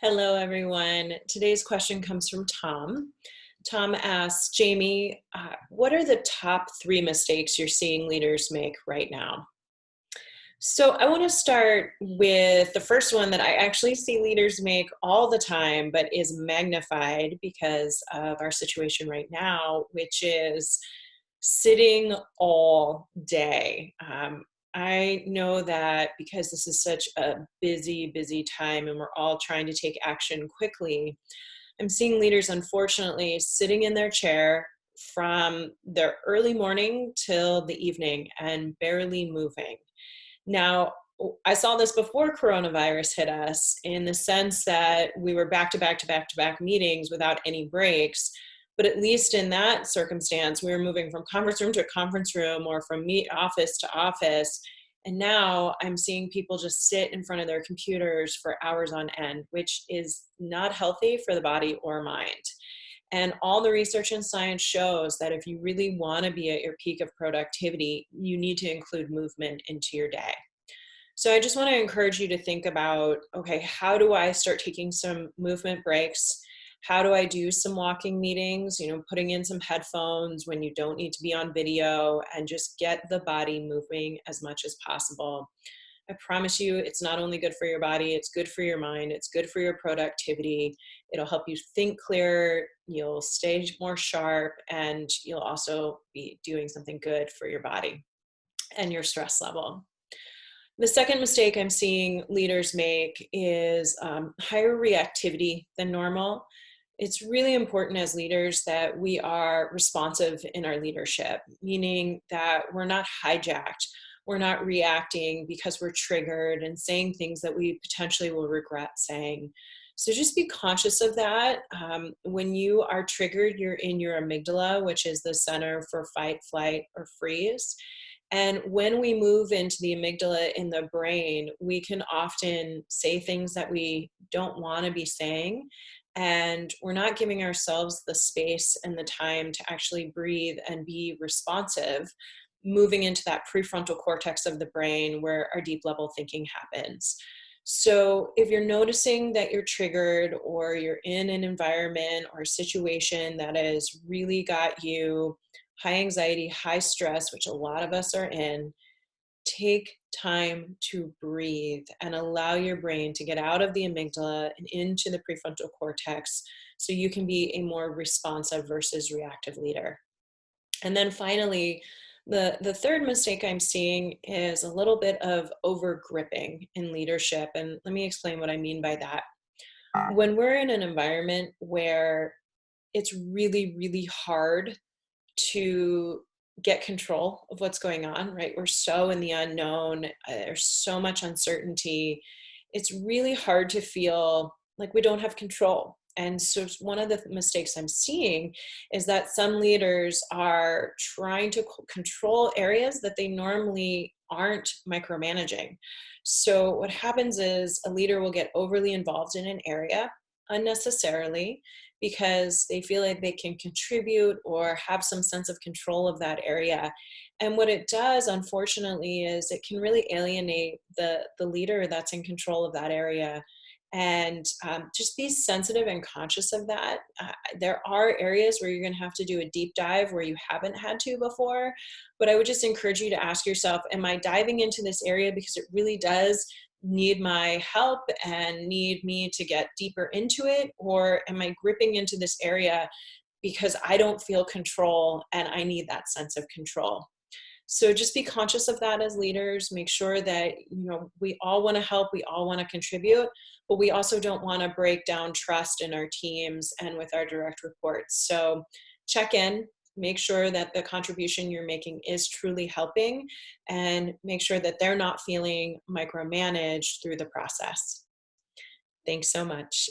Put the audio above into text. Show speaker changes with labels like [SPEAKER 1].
[SPEAKER 1] Hello, everyone. Today's question comes from Tom. Tom asks, Jamie, what are the top three mistakes you're seeing leaders make right now? So I want to start with the first one that I actually see leaders make all the time, but is magnified because of our situation right now, which is sitting all day. I know that because this is such a busy, busy time and we're all trying to take action quickly, I'm seeing leaders, unfortunately, sitting in their chair from their early morning till the evening and barely moving. Now, I saw this before coronavirus hit us in the sense that we were back to back to back to back meetings without any breaks. But at least in that circumstance, we were moving from conference room to conference room or from office to office. And now I'm seeing people just sit in front of their computers for hours on end, which is not healthy for the body or mind. And all the research and science shows that if you really want to be at your peak of productivity, you need to include movement into your day. So I just want to encourage you to think about, okay, how do I start taking some movement breaks? How do I do some walking meetings, putting in some headphones when you don't need to be on video and just get the body moving as much as possible. I promise you, it's not only good for your body, it's good for your mind, it's good for your productivity. It'll help you think clearer, you'll stay more sharp, and you'll also be doing something good for your body and your stress level. The second mistake I'm seeing leaders make is higher reactivity than normal. It's really important as leaders that we are responsive in our leadership, meaning that we're not hijacked. We're not reacting because we're triggered and saying things that we potentially will regret saying. So just be conscious of that. When you are triggered, you're in your amygdala, which is the center for fight, flight, or freeze. And when we move into the amygdala in the brain, we can often say things that we don't want to be saying. And we're not giving ourselves the space and the time to actually breathe and be responsive, moving into that prefrontal cortex of the brain where our deep level thinking happens. So if you're noticing that you're triggered or you're in an environment or a situation that has really got you high anxiety, high stress, which a lot of us are in, take time to breathe and allow your brain to get out of the amygdala and into the prefrontal cortex so you can be a more responsive versus reactive leader. And then finally, the third mistake I'm seeing is a little bit of over gripping in leadership. And let me explain what I mean by that. When we're in an environment where it's really, really hard to get control of what's going on, right? We're so in the unknown. There's so much uncertainty. It's really hard to feel like we don't have control. And so one of the mistakes I'm seeing is that some leaders are trying to control areas that they normally aren't micromanaging. So what happens is a leader will get overly involved in an area unnecessarily because they feel like they can contribute or have some sense of control of that area. And what it does, unfortunately, is it can really alienate the leader that's in control of that area. And just be sensitive and conscious of that. There are areas where you're going to have to do a deep dive where you haven't had to before. But I would just encourage you to ask yourself, am I diving into this area because it really does need my help and need me to get deeper into it? Or am I gripping into this area because I don't feel control and I need that sense of control? So just be conscious of that as leaders. Make sure that, we all want to help, we all want to contribute, but we also don't want to break down trust in our teams and with our direct reports. So check in, make sure that the contribution you're making is truly helping, and make sure that they're not feeling micromanaged through the process. Thanks so much.